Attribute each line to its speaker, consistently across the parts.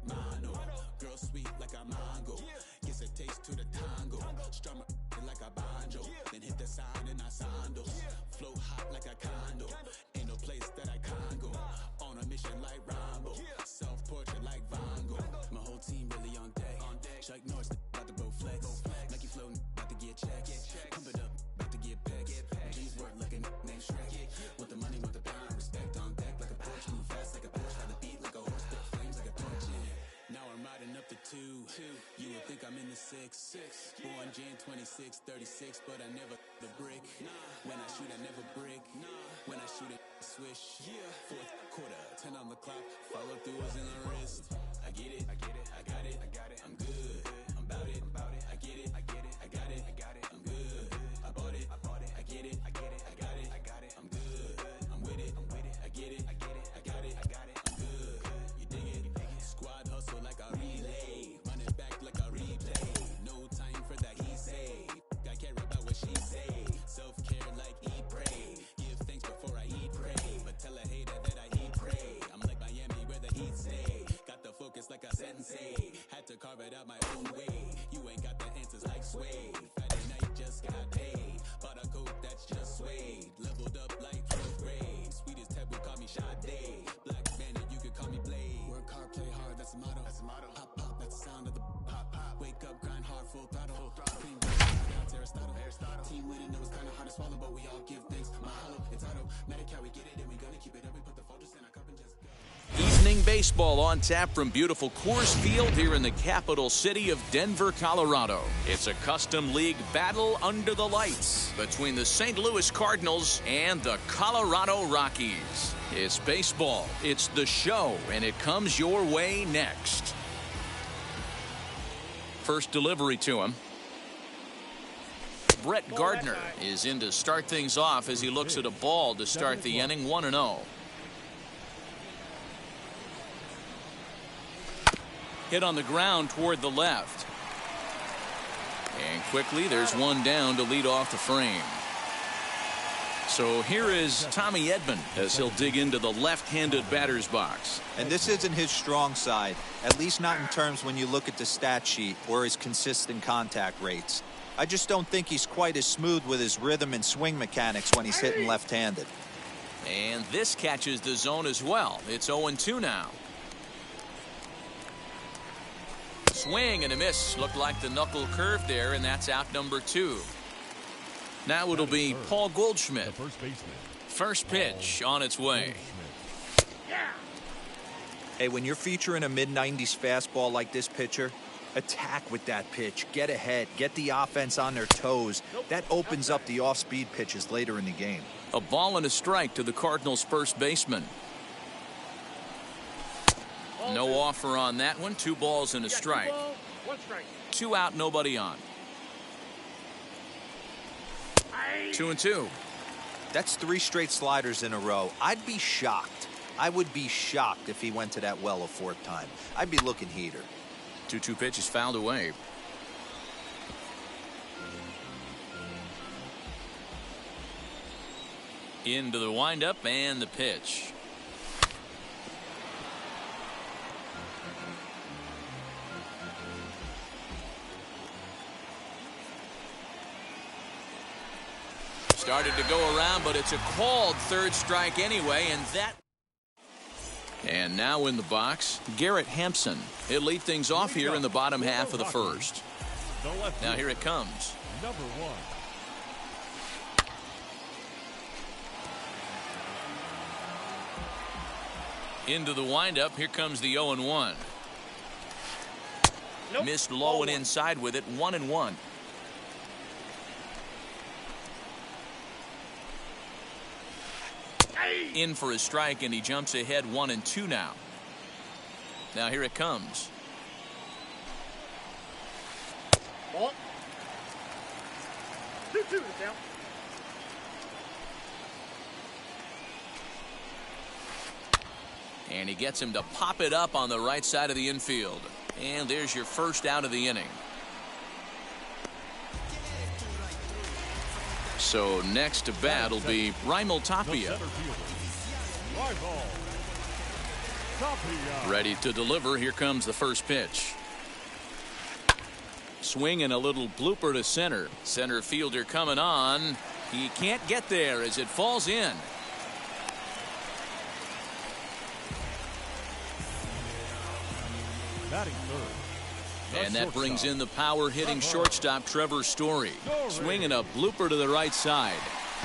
Speaker 1: Mono. Girl sweet like a mango. Gets a taste to the tango. Strum it like a banjo. Then hit the sign in our sandals. Flow hot like a condo. Ain't no place that I can't go. On a mission like Rambo. Self-portrait like Van Gogh. My whole team really on deck. Chuck Norris about to blow flex. Nike flow about to get checks. Pump it up, about to get pecs. G's work like a named Shrek. Want the money, want the pound. Respect on deck like a Porsche. Move fast like a Porsche. Ride the beat like a horse. Spit flames like a torch. Now I'm riding up the 2. You would think I'm in the 6. Born Jan 26, 36, but I never the brick. When I shoot, I never brick. When I shoot it, swish. Fourth quarter, 10 on the clock. Follow through is in the wrist. I get it, I got it, I'm good. I'm about it, I get it, I got it, I'm good. I bought it, I get it, I got it, I'm good. I'm with it, I get it, I got it, I'm good. You dig it? Squad hustle like a relay. Run it back like a replay. No time for that he say. I care about what she say. Self-care like eat, pray. Give thanks before I eat, pray. But tell a hater that I eat, pray. I'm like Miami where the heat stay. Got the focus like a sensei. Had to carve it out my own way. You ain't got the answers like Sway. Friday night just got paid. Bought a coat that's just suede. Leveled up like 12th grade. Sweetest taboo, call me Sade. Black Bandit, you could call me Blade. Work hard, play hard, that's the motto. Pop, pop, that's the sound of the pop, pop. Wake up, grind hard, full throttle. Cream, that's Aristotle. Team winning, it was kinda hard to swallow, but we all give thanks. Mahalo, it's auto. Medical, we get it, and we gonna keep it up. We put the focus in our cup and just go.
Speaker 2: Evening baseball on tap from beautiful Coors Field here in the capital city of Denver, Colorado. It's a custom league battle under the lights between the St. Louis Cardinals and the Colorado Rockies. It's baseball, it's the show, and it comes your way next. First delivery to him. Brett Gardner is in to start things off as he looks at a ball to start the inning, 1-0. Hit on the ground toward the left. And quickly there's one down to lead off the frame. So here is Tommy Edman as he'll dig into the left-handed batter's box.
Speaker 3: And this isn't his strong side, at least not in terms when you look at the stat sheet or his consistent contact rates. I just don't think he's quite as smooth with his rhythm and swing mechanics when he's hitting left-handed.
Speaker 2: And this catches the zone as well. It's 0-2 now. Swing and a miss. Looked like the knuckle curve there, and that's out number 2. Now it'll be Paul Goldschmidt. First pitch on its way.
Speaker 3: Hey, when you're featuring a mid-90s fastball like this pitcher, attack with that pitch. Get ahead. Get the offense on their toes. That opens up the off-speed pitches later in the game.
Speaker 2: A ball and a strike to the Cardinals' first baseman. No offer on that one. 2 balls and a strike. 2 out, nobody on. 2-2.
Speaker 3: That's 3 straight sliders in a row. I'd be shocked. I would be shocked if he went to that well a 4th time. I'd be looking heater.
Speaker 2: 2-2 pitch is fouled away. Into the windup and the pitch. Started to go around, but it's a called 3rd strike anyway, and that. And now in the box, Garrett Hampson. He'll lead things off here in the bottom half of the 1st. Now here it comes.
Speaker 4: Number 1.
Speaker 2: Into the windup. Here comes the 0-1. Missed low and inside with it. 1-1. In for a strike, and he jumps ahead 1-2 now. Now here it comes.
Speaker 5: Ball. 2-2 is down.
Speaker 2: And he gets him to pop it up on the right side of the infield. And there's your first out of the inning. So next to bat will be Raimel Tapia. Ready to deliver. Here comes the first pitch. Swing and a little blooper to center. Center fielder coming on. He can't get there as it falls in.
Speaker 4: Batting third.
Speaker 2: And that brings in the power hitting shortstop Trevor Story. Swinging a blooper to the right side.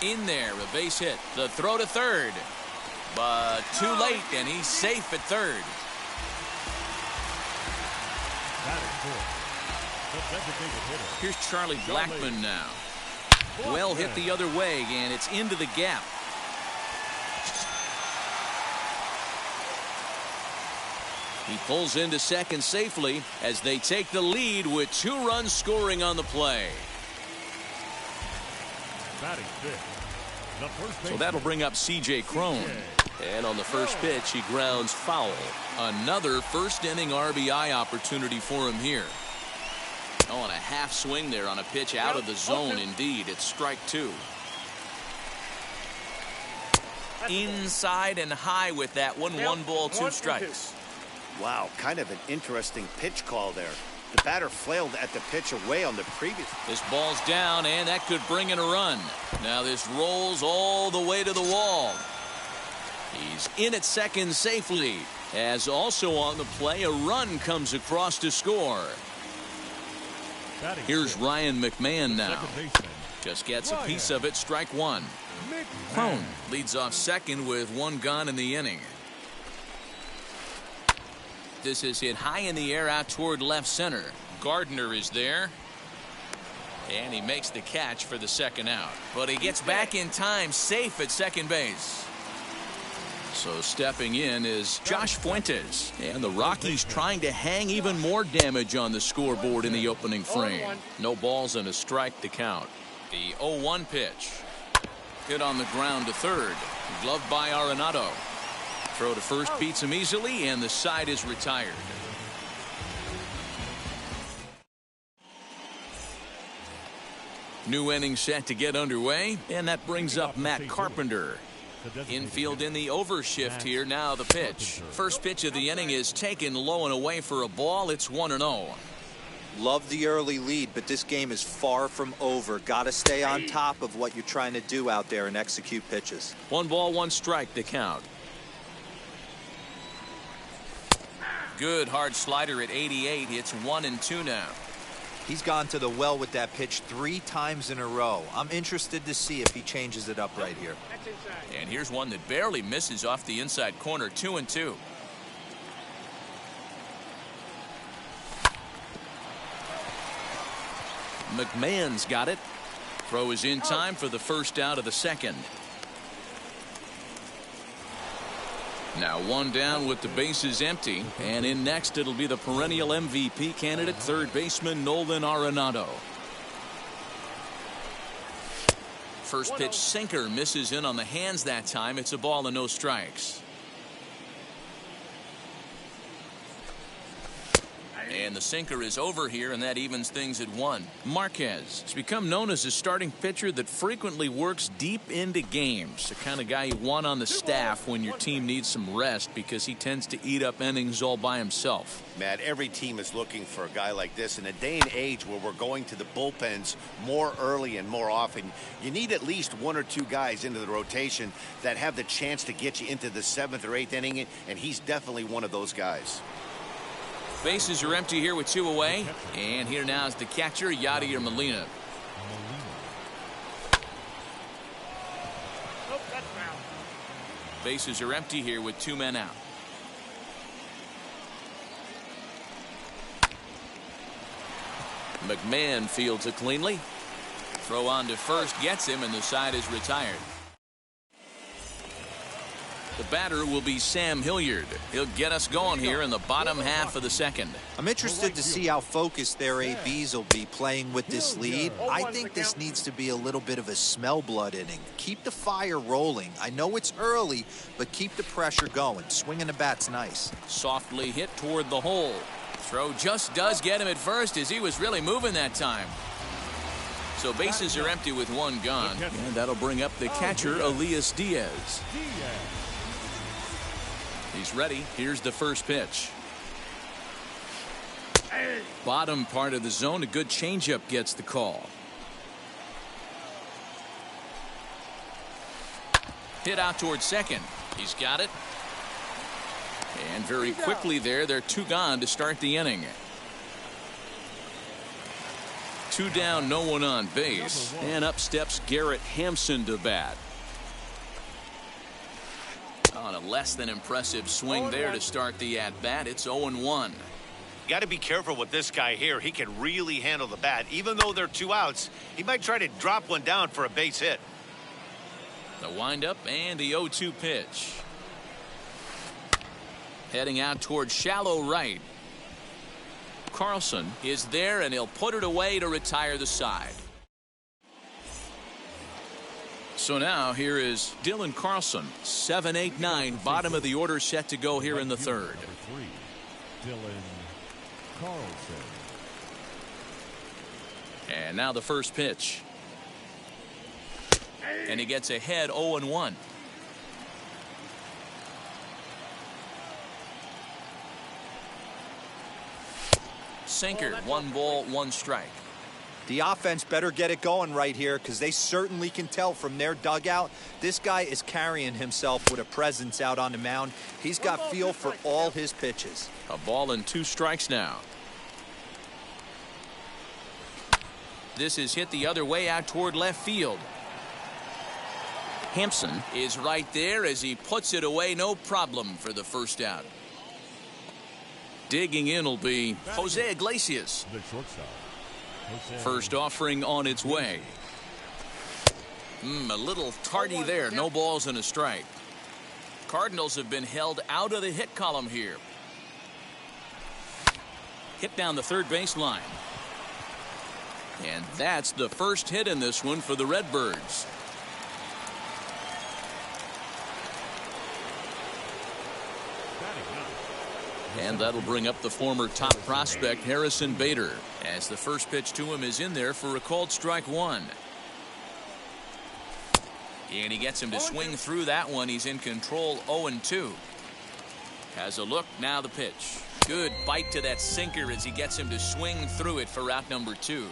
Speaker 2: In there, a base hit. The throw to third. But too late, and he's safe at third. Here's Charlie Blackmon now. Well hit the other way, and it's into the gap. He pulls into second safely as they take the lead with 2 runs scoring on the play. So that'll bring up C.J. Cron. And on the first pitch, he grounds foul. Another first inning RBI opportunity for him here. Oh, and a half swing there on a pitch out of the zone. Indeed, it's strike 2. Inside and high with that one. 1 ball, 2 strikes.
Speaker 6: Wow, kind of an interesting pitch call there. The batter flailed at the pitch away on the previous.
Speaker 2: This ball's down, and that could bring in a run. Now this rolls all the way to the wall. He's in at second safely, as also on the play a run comes across to score. Here's Ryan McMahon now. Just gets a piece of it. Strike 1. Cron leads off second with 1 gone in the inning. This is hit high in the air out toward left center. Gardner is there. And he makes the catch for the second out. But he gets back in time, safe at second base. So stepping in is Josh Fuentes. And the Rockies trying to hang even more damage on the scoreboard in the opening frame. No balls and a strike to count. The 0-1 pitch. Hit on the ground to third. Gloved by Arenado. Throw to first beats him easily, and the side is retired. New inning set to get underway, and that brings up Matt Carpenter. Infield in the overshift here. Now the pitch. First pitch of the inning is taken low and away for a ball. It's 1-0.
Speaker 3: Love the early lead, but this game is far from over. Got to stay on top of what you're trying to do out there and execute pitches.
Speaker 2: 1 ball, 1 strike to count. Good hard slider at 88. It's 1-2 now.
Speaker 3: He's gone to the well with that pitch 3 times in a row. I'm interested to see if he changes it up right here.
Speaker 2: And here's one that barely misses off the inside corner. 2-2. McMahon's got it. Throw is in time for the first out of the second. Now 1 down with the bases empty, and in next it'll be the perennial MVP candidate, third baseman Nolan Arenado. First pitch sinker misses in on the hands that time. It's a ball and no strikes. And the sinker is over here, and that evens things at 1. Marquez has become known as a starting pitcher that frequently works deep into games. The kind of guy you want on the staff when your team needs some rest, because he tends to eat up innings all by himself.
Speaker 6: Matt, every team is looking for a guy like this. In a day and age where we're going to the bullpens more early and more often, you need at least 1 or 2 guys into the rotation that have the chance to get you into the 7th or 8th inning, and he's definitely one of those guys.
Speaker 2: Bases are empty here with 2 away. And here now is the catcher, Yadier Molina. Bases are empty here with 2 men out. McMahon fields it cleanly. Throw on to first gets him, and the side is retired. The batter will be Sam Hilliard. He'll get us going here in the bottom half of the second.
Speaker 3: I'm interested to see how focused their ABs will be playing with this lead. I think this needs to be a little bit of a smell blood inning. Keep the fire rolling. I know it's early, but keep the pressure going. Swinging the bat's nice.
Speaker 2: Softly hit toward the hole. Throw just does get him at first, as he was really moving that time. So bases are empty with 1 gone. And that'll bring up the catcher, Elias Diaz. He's ready. Here's the first pitch. Bottom part of the zone. A good changeup gets the call. Hit out towards second. He's got it. And very quickly there, they're 2 gone to start the inning. 2 down, no one on base. And up steps Garrett Hampson to bat. On a less than impressive swing there to start the at-bat. It's 0-1.
Speaker 6: Got to be careful with this guy here. He can really handle the bat. Even though they're 2 outs, he might try to drop one down for a base hit.
Speaker 2: The windup and the 0-2 pitch. Heading out towards shallow right. Carlson is there, and he'll put it away to retire the side. So now here is Dylan Carlson. 7, 8, 9. Bottom of the order set to go here in the third.
Speaker 4: Number 3, Dylan Carlson.
Speaker 2: And now the first pitch. And he gets ahead 0-1. Sinker, 1 ball, 1 strike.
Speaker 3: The offense better get it going right here, because they certainly can tell from their dugout this guy is carrying himself with a presence out on the mound. He's got feel for all his pitches.
Speaker 2: A ball and 2 strikes now. This is hit the other way out toward left field. Hampson is right there as he puts it away. No problem for the first out. Digging in will be Jose Iglesias.
Speaker 4: The shortstop. Jose.
Speaker 2: First offering on its way. A little tardy there. No balls and a strike. Cardinals have been held out of the hit column here. Hit down the third baseline. And that's the first hit in this one for the Redbirds. And that'll bring up the former top prospect Harrison Bader, as the first pitch to him is in there for a called strike 1. And he gets him to swing through that one. He's in control. 0-2. Has a look. Now the pitch. Good bite to that sinker as he gets him to swing through it for out number 2.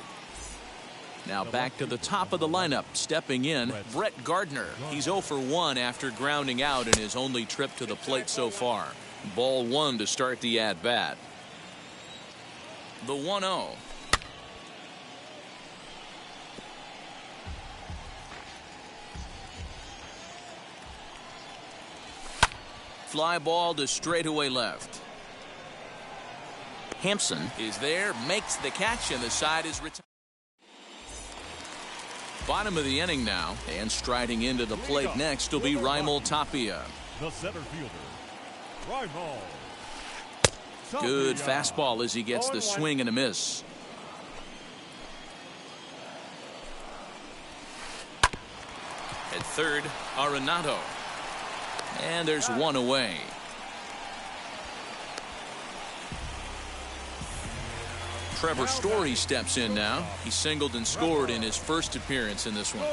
Speaker 2: Now back to the top of the lineup. Stepping in, Brett Gardner. He's 0 for 1 after grounding out in his only trip to the plate so far. Ball 1 to start the at-bat. The 1-0. Fly ball to straightaway left. Hampson is there, makes the catch, and the side is retired. Bottom of the inning now, and striding into the plate next will be Raimel Tapia.
Speaker 4: The center fielder, Raimel.
Speaker 2: Good fastball as he gets the swing and a miss. At third, Arenado. And there's one away. Trevor Story steps in now. He singled and scored in his first appearance in this one.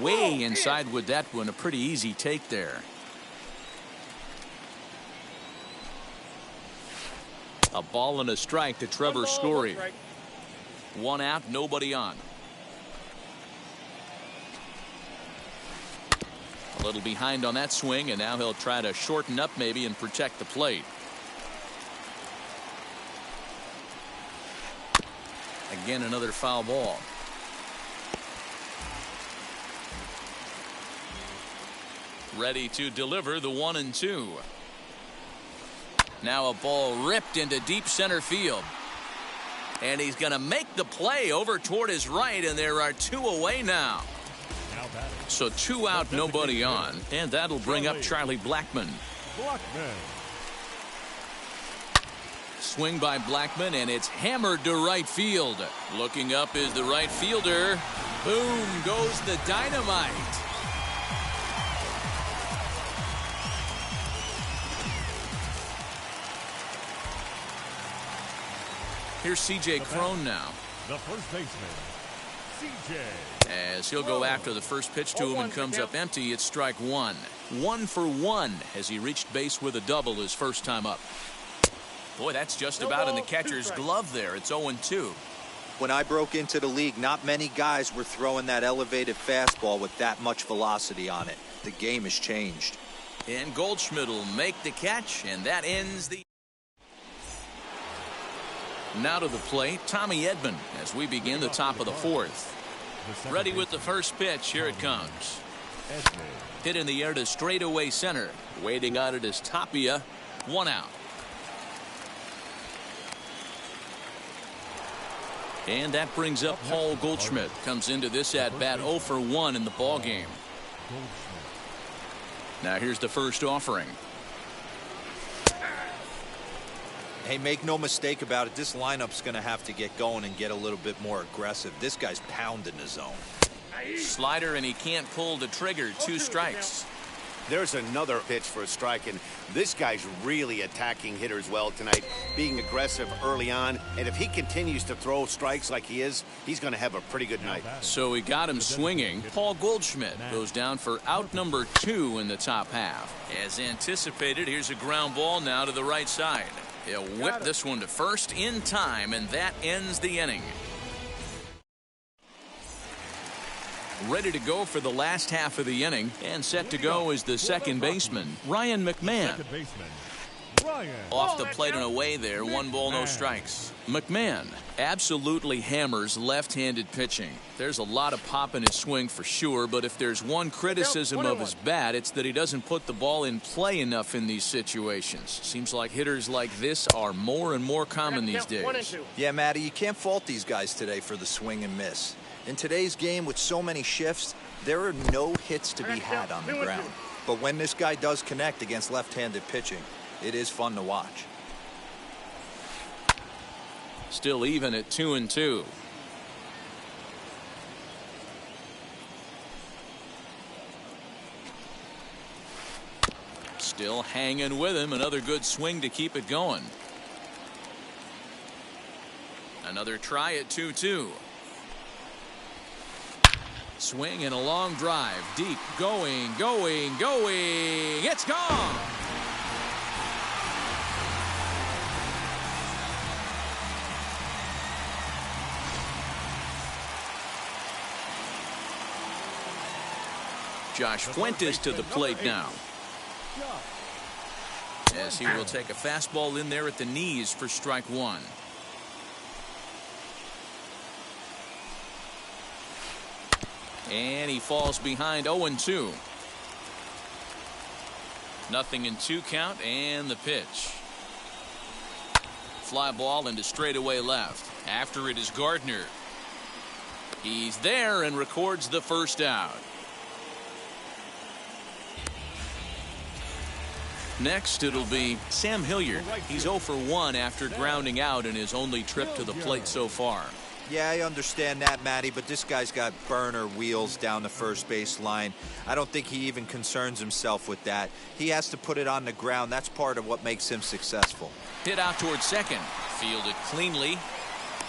Speaker 2: Way inside with that one. A pretty easy take there. A ball and a strike to Trevor Story. 1 out, nobody on. A little behind on that swing, and now he'll try to shorten up maybe and protect the plate. Again, another foul ball. Ready to deliver the 1-2. Now a ball ripped into deep center field. And he's going to make the play over toward his right, and there are 2 away now. So 2 out, nobody on. And that'll bring up Charlie Blackmon. Swing by Blackmon, and it's hammered to right field. Looking up is the right fielder. Boom goes the dynamite. Here's C.J. Cron now.
Speaker 4: The first baseman, C.J.
Speaker 2: As he'll go after the first pitch to him and comes up empty. It's strike 1. 1 for 1 as he reached base with a double his first time up. Boy, that's just about in the catcher's glove there. It's 0-2.
Speaker 3: When I broke into the league, not many guys were throwing that elevated fastball with that much velocity on it. The game has changed.
Speaker 2: And Goldschmidt will make the catch, and that ends the... Now to the plate, Tommy Edman as we begin the top of the fourth. Ready with the first pitch. Here it comes. Hit in the air to straightaway center. Waiting on it is Tapia. 1 out. And that brings up Paul Goldschmidt. Comes into this at bat 0 for 1 in the ball game. Now here's the first offering.
Speaker 3: Hey, make no mistake about it. This lineup's going to have to get going and get a little bit more aggressive. This guy's pounding the zone.
Speaker 2: Slider, and he can't pull the trigger. 2 strikes.
Speaker 6: There's another pitch for a strike, and this guy's really attacking hitters well tonight, being aggressive early on. And if he continues to throw strikes like he is, he's going to have a pretty good night.
Speaker 2: So he got him swinging. Paul Goldschmidt goes down for out number 2 in the top half. As anticipated, here's a ground ball now to the right side. He'll whip this one to first in time, and that ends the inning. Ready to go for the last half of the inning, and set to go is the second baseman, Ryan McMahon. Off the plate and away there, 1 ball, no strikes. McMahon absolutely hammers left-handed pitching. There's a lot of pop in his swing for sure, but if there's one criticism of his bat, it's that he doesn't put the ball in play enough in these situations. Seems like hitters like this are more and more common these days.
Speaker 3: Yeah, Matty, you can't fault these guys today for the swing and miss. In today's game with so many shifts, there are no hits to be had on the ground. But when this guy does connect against left-handed pitching, it is fun to watch.
Speaker 2: Still even at 2-2. Still hanging with him. Another good swing to keep it going. Another try at 2-2. Swing and a long drive. Deep. Going. It's gone. Josh Fuentes to the plate now. As he will take a fastball in there at the knees for strike 1. And he falls behind 0-2. Nothing in 2 count, and the pitch. Fly ball into straightaway left. After it is Gardner. He's there and records the first out. Next, it'll be Sam Hilliard. He's 0 for 1 after grounding out in his only trip to the plate so far.
Speaker 3: Yeah, I understand that, Matty, but this guy's got burner wheels down the first base line. I don't think he even concerns himself with that. He has to put it on the ground. That's part of what makes him successful.
Speaker 2: Hit out towards second. Fielded cleanly.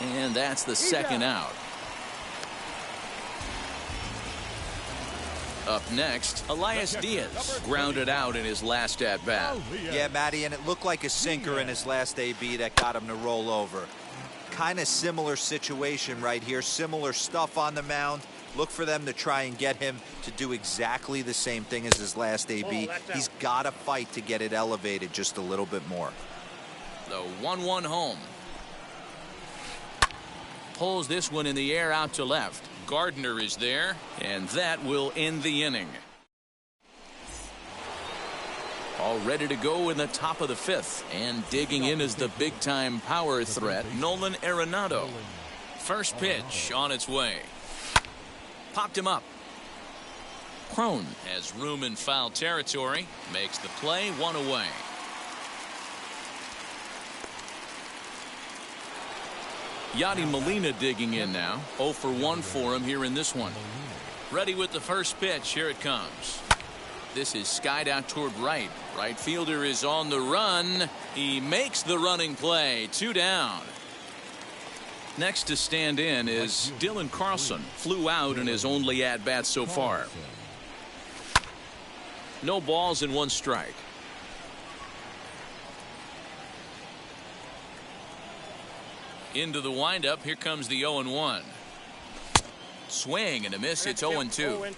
Speaker 2: And that's the second out. Up next, Elias Diaz grounded out in his last at-bat.
Speaker 3: Yeah, Matty, and it looked like a sinker in his last AB that got him to roll over. Kind of similar situation right here. Similar stuff on the mound. Look for them to try and get him to do exactly the same thing as his last AB. He's got to fight to get it elevated just a little bit more.
Speaker 2: The 1-1 home. Pulls this one in the air out to left. Gardner is there, and that will end the inning. All ready to go in the top of the 5th, and digging in is the big-time power threat, Nolan Arenado. First pitch on its way. Popped him up. Crone has room in foul territory, makes the play, 1 away. Yadi Molina digging in now. 0 for 1 for him here in this one. Ready with the first pitch. Here it comes. This is skied out toward right. Right fielder is on the run. He makes the running play. 2 down. Next to stand in is Dylan Carlson. Flew out in his only at-bat so far. No balls and 1 strike. Into the windup. Here comes the 0-1. Swing and a miss. It's 0-2.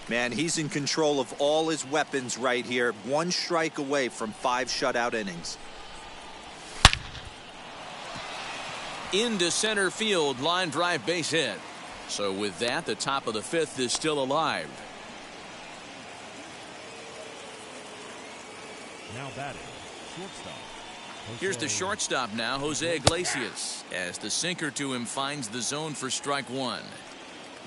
Speaker 3: Man, he's in control of all his weapons right here. 1 strike away from 5 shutout innings.
Speaker 2: Into center field. Line drive, base hit. So with that, the top of the 5th is still alive.
Speaker 4: Now batting, shortstop.
Speaker 2: Here's the shortstop now, Jose Iglesias, as the sinker to him finds the zone for strike 1.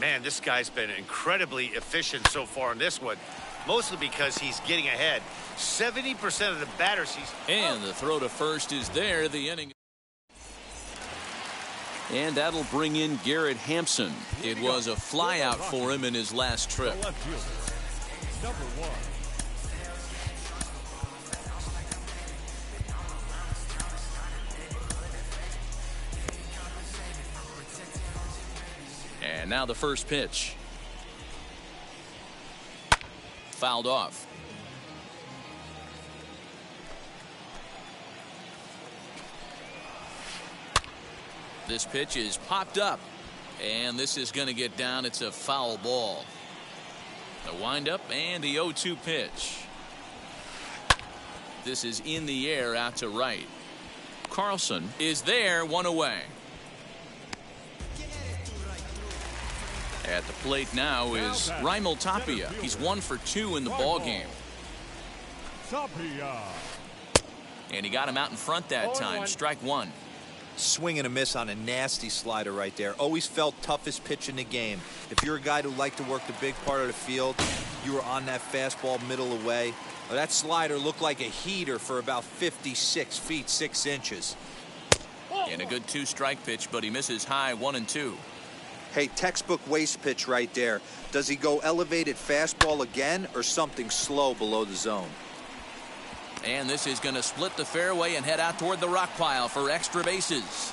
Speaker 6: Man, this guy's been incredibly efficient so far in this one, mostly because he's getting ahead. 70% of the batters he's...
Speaker 2: And the throw to first is there. The inning. And that'll bring in Garrett Hampson. It was a flyout for him in his last trip.
Speaker 4: The left fielder, number 1.
Speaker 2: And now the first pitch. Fouled off. This pitch is popped up. And this is going to get down. It's a foul ball. The windup and the 0-2 pitch. This is in the air out to right. Carlson is there, 1 away. At the plate now is Raimel Tapia. He's 1 for 2 in the ball game.
Speaker 4: Tapia.
Speaker 2: And he got him out in front that time. Strike 1.
Speaker 3: Swing and a miss on a nasty slider right there. Always felt toughest pitch in the game. If you're a guy who liked to work the big part of the field, you were on that fastball middle away. Well, that slider looked like a heater for about 56 feet 6 inches.
Speaker 2: And a good 2-strike pitch, but he misses high, 1-2.
Speaker 3: Hey, textbook waste pitch right there. Does he go elevated fastball again or something slow below the zone?
Speaker 2: And this is going to split the fairway and head out toward the rock pile for extra bases.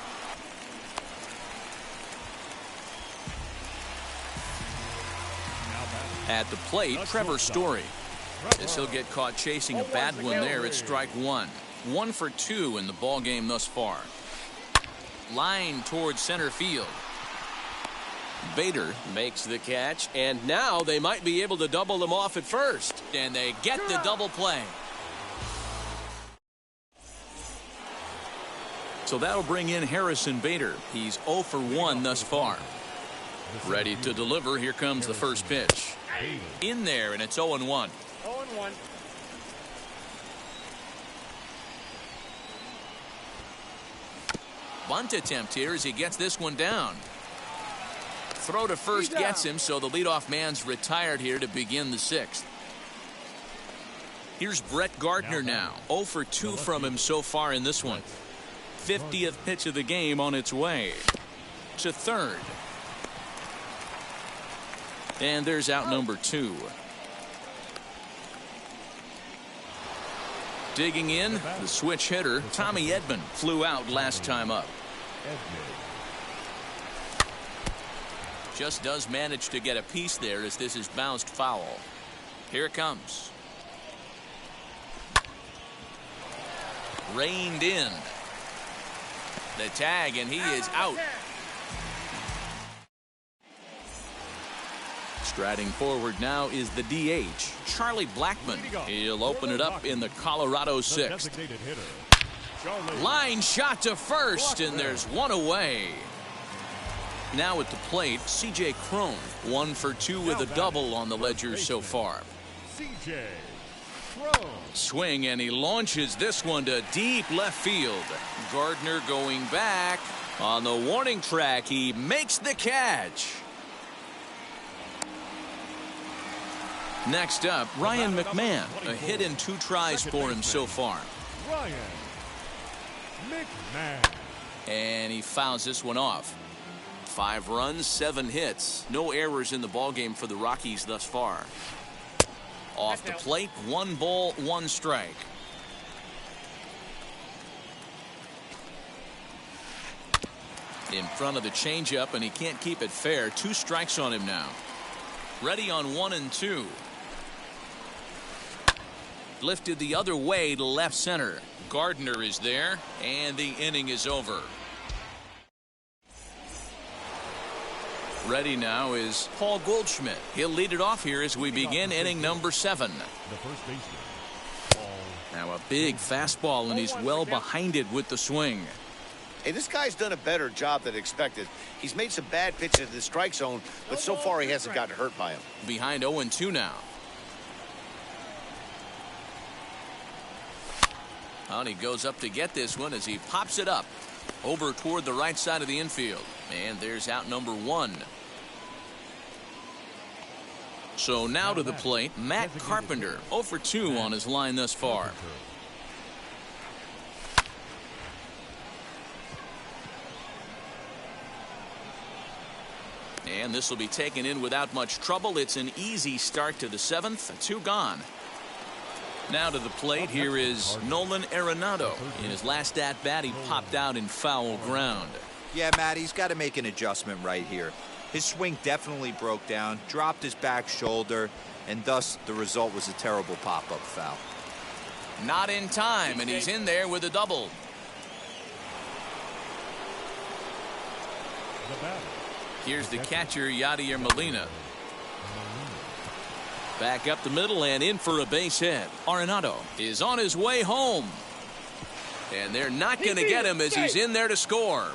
Speaker 2: At the plate, Trevor Story. As he'll get caught chasing a bad one there at strike 1. 1 for 2 in the ball game thus far. Line towards center field. Bader makes the catch, and now they might be able to double them off at first. And they get the double play. So that'll bring in Harrison Bader. He's 0 for 1 thus far. Ready to deliver. Here comes the first pitch. In there, and it's 0-1.
Speaker 5: 0-1.
Speaker 2: Bunt attempt here as he gets this one down. Throw to first gets him, so the leadoff man's retired here to begin the 6th. Here's Brett Gardner now. 0 for 2 from him so far in this one. 50th pitch of the game on its way to third. And there's out number 2. Digging in, the switch hitter, Tommy Edman, flew out last time up. Just does manage to get a piece there as this is bounced foul. Here it comes. Reined in. The tag, and he is out. Striding forward now is the DH, Charlie Blackmon. He'll open it up in the Colorado 6th. Line shot to first, and there's 1 away. Now at the plate, C.J. Cron, 1 for 2 with a double on the ledger so far.
Speaker 4: C.J. Cron.
Speaker 2: Swing, and he launches this one to deep left field. Gardner going back. On the warning track, he makes the catch. Next up, Ryan McMahon. A hit in 2 tries for him so far.
Speaker 4: Ryan McMahon.
Speaker 2: And he fouls this one off. 5 runs, 7 hits. No errors in the ballgame for the Rockies thus far. Off the plate, 1 ball, 1 strike. In front of the changeup, and he can't keep it fair. 2 strikes on him now. Ready on 1 and 2. lifted the other way to left center. Gardner is there, and the inning is over. Ready now is Paul Goldschmidt. He'll lead it off here as we begin inning number 7.
Speaker 4: The first baseman, Paul.
Speaker 2: Now a big fastball, and he's well behind it with the swing.
Speaker 6: Hey, this guy's done a better job than expected. He's made some bad pitches in the strike zone, but so far he hasn't gotten hurt by him.
Speaker 2: Behind 0-2 now. And he goes up to get this one as he pops it up over toward the right side of the infield. And there's out number 1. So now to the plate, Matt Carpenter, 0 for 2 on his line thus far. And this will be taken in without much trouble. It's an easy start to the 7th. 2 gone. Now to the plate, here is Nolan Arenado. In his last at-bat, he popped out in foul ground.
Speaker 3: Yeah, Matt, he's got to make an adjustment right here. His swing definitely broke down, dropped his back shoulder, and thus the result was a terrible pop-up foul.
Speaker 2: Not in time, and he's in there with a double.
Speaker 4: The batter,
Speaker 2: Here's the catcher, Yadier Molina. Back up the middle and in for a base hit. Arenado is on his way home. And they're not going to get him as he's in there to score.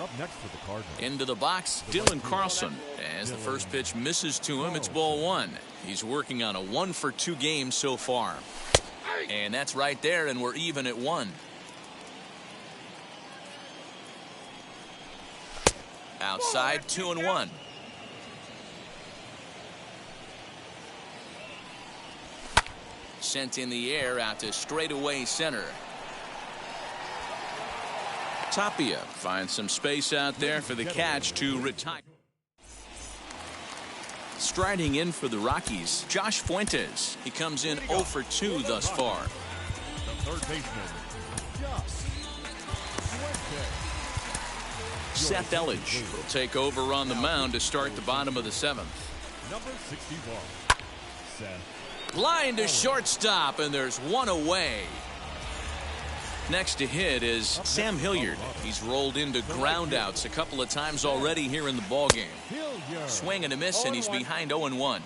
Speaker 4: up next for the Cardinals.
Speaker 2: Into the box, Dylan Carlson. As the first pitch misses to him, it's ball 1. He's working on a 1 for 2 game so far. And that's right there, and we're even at 1. Outside, 2-1. Sent in the air out to straightaway center. Tapia finds some space out there for the catch to retire. Striding in for the Rockies, Josh Fuentes. He comes in 0 for 2 thus far.
Speaker 4: The third baseman, Josh Fuentes.
Speaker 2: Seth Elledge will take over on the mound to start the bottom of the 7th.
Speaker 4: Number 61, Seth.
Speaker 2: Line to shortstop, and there's one away. Next to hit is Sam Hilliard. He's rolled into groundouts a couple of times already here in the ballgame. Swing and a miss, and he's behind 0-1.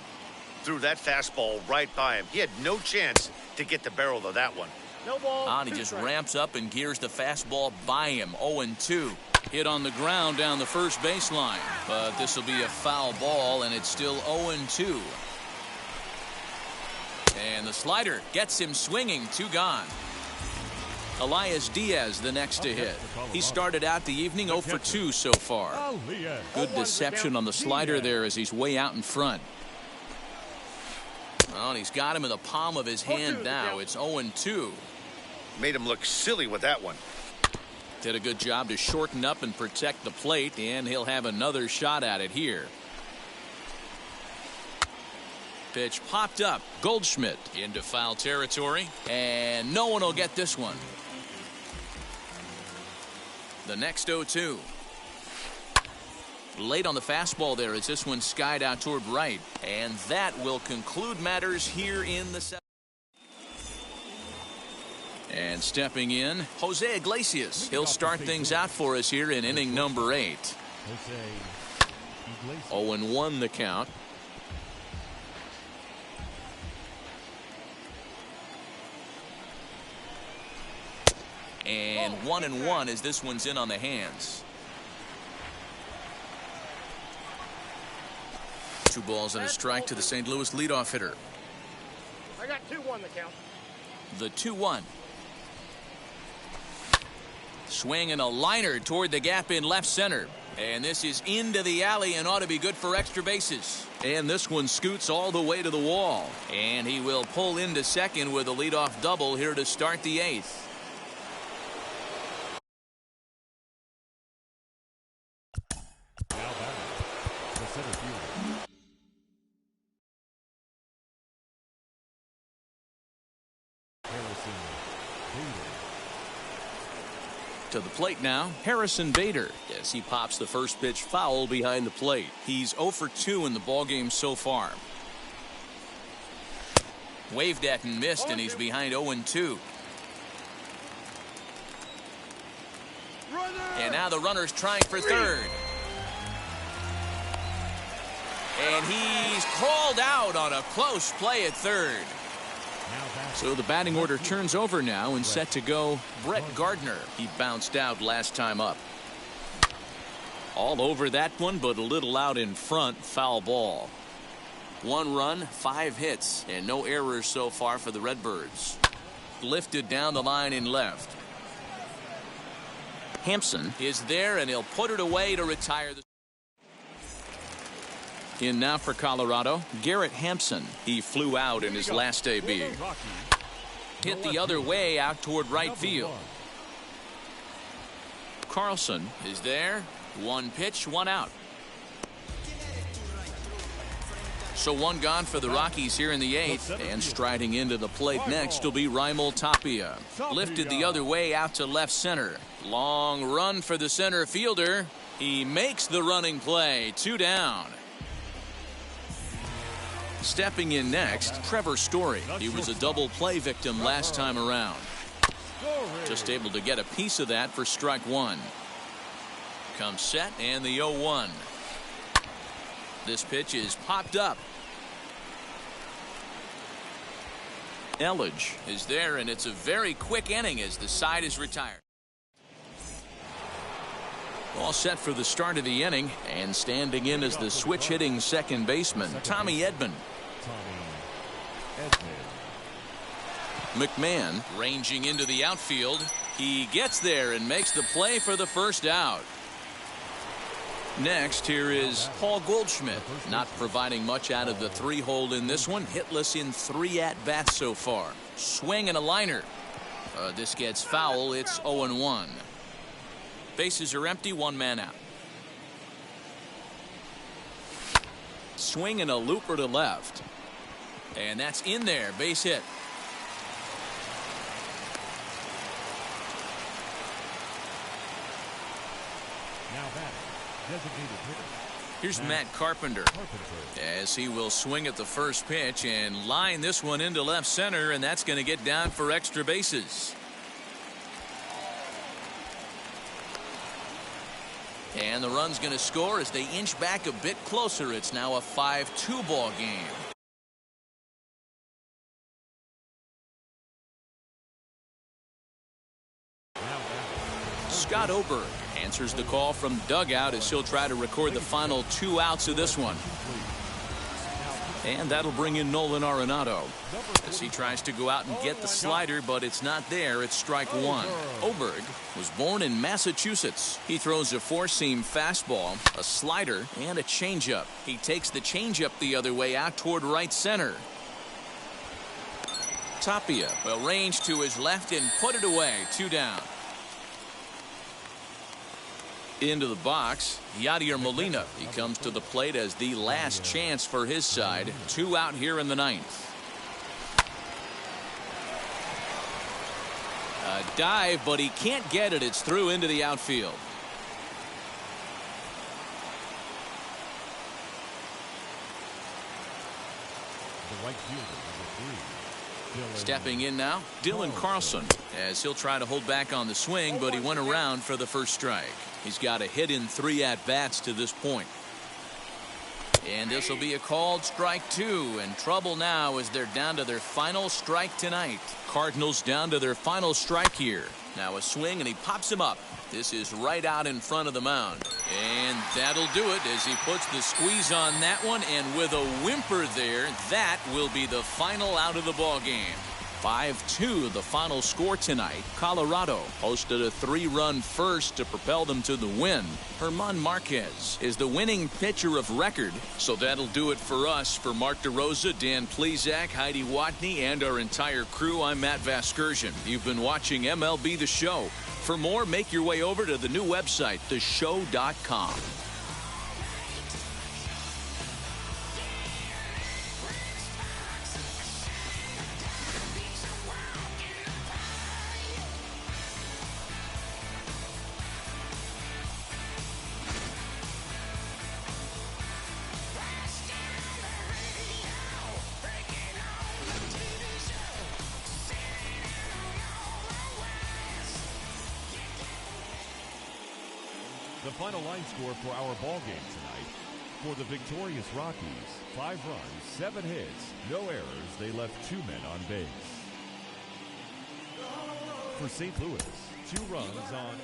Speaker 6: Threw that fastball right by him. He had no chance to get the barrel of that one.
Speaker 5: No ball.
Speaker 2: On, he just ramps up and gears the fastball by him. 0-2. Hit on the ground down the first baseline. But this will be a foul ball, and it's still 0-2. And the slider gets him swinging. 2 gone. Elias Diaz the next to hit. He started out the evening 0 for 2 so far. Good deception on the slider there as he's way out in front. Well, and he's got him in the palm of his hand now. It's 0-2.
Speaker 6: Made him look silly with that one.
Speaker 2: Did a good job to shorten up and protect the plate, and he'll have another shot at it here. Pitch popped up. Goldschmidt into foul territory, and no one will get this one. The next 0-2. Late on the fastball there as this one skied out toward right. And that will conclude matters here in the 7th. And stepping in, Jose Iglesias. He'll start things out for us here in inning number 8. 0-1 the count. And 1-1 as this one's in on the hands. 2 balls and a strike to the St. Louis leadoff hitter.
Speaker 5: I got 2-1 the count.
Speaker 2: The 2-1. Swing and a liner toward the gap in left center. And this is into the alley and ought to be good for extra bases. And this one scoots all the way to the wall. And he will pull into second with a leadoff double here to start the 8th. To the plate now, Harrison Bader, as he pops the first pitch foul behind the plate. He's 0 for 2 in the ballgame so far. Waved at and missed, and he's behind 0-2. And now the runner's trying for third. And he's called out on a close play at third. So the batting order turns over now and set to go Brett Gardner. He bounced out last time up. All over that one, but a little out in front. Foul ball. 1 run, 5 hits, and no errors so far for the Redbirds. Lifted down the line in left. Hampson is there, and he'll put it away to retire the. In now for Colorado, Garrett Hampson. He flew out in his last AB. Hit the other way out toward right field. Carlson is there. 1 pitch, 1 out. So 1 gone for the Rockies here in the 8th. And striding into the plate next will be Raimel Tapia. Lifted the other way out to left center. Long run for the center fielder. He makes the running play. 2 down. Stepping in next, Trevor Story. He was a double play victim last time around. Just able to get a piece of that for strike 1. Comes set and the 0-1. This pitch is popped up. Elledge is there, and it's a very quick inning as the side is retired. All set for the start of the inning, and standing in as the switch hitting second baseman, Tommy Edman. McMahon ranging into the outfield. He gets there and makes the play for the first out. Next, here is Paul Goldschmidt, not providing much out of the 3-hole in this one. Hitless in 3 at-bats so far. Swing and a liner. This gets foul. It's 0-1. Bases are empty. 1 man out. Swing and a looper to left. And that's in there. Base hit.
Speaker 4: Now batting, designated hitter.
Speaker 2: Here's Matt Carpenter as he will swing at the first pitch and line this one into left center, and that's going to get down for extra bases. And the run's going to score as they inch back a bit closer. It's now a 5-2 ball game. Scott Oberg answers the call from dugout as he'll try to record the final 2 outs of this one. And that'll bring in Nolan Arenado as he tries to go out and get the slider, but it's not there. It's strike 1. Oberg was born in Massachusetts. He throws a 4-seam fastball, a slider, and a changeup. He takes the changeup the other way out toward right center. Tapia will range to his left and put it away. 2 down. Into the box, Yadier Molina. He comes to the plate as the last chance for his side. 2 out here in the 9th. A dive, but he can't get it. It's through into the outfield.
Speaker 4: The right fielder, number 3.
Speaker 2: Stepping in now, Dylan Carlson, as he'll try to hold back on the swing, but he went around for the first strike. He's got a hit in 3 at-bats to this point. And this will be a called strike 2, and trouble now as they're down to their final strike tonight. Cardinals down to their final strike here. Now a swing, and he pops him up. This is right out in front of the mound. And that'll do it as he puts the squeeze on that one, and with a whimper there, that will be the final out of the ball game. 5-2 the final score tonight. Colorado posted a 3-run first to propel them to the win. German Marquez is the winning pitcher of record. So that'll do it for us. For Mark DeRosa, Dan Plesac, Heidi Watney, and our entire crew, I'm Matt Vasgersian. You've been watching MLB The Show. For more, make your way over to the new website, theshow.com.
Speaker 4: The final line score for our ball game tonight. For the victorious Rockies, 5 runs, 7 hits, no errors. They left 2 men on base. For St. Louis, 2 runs on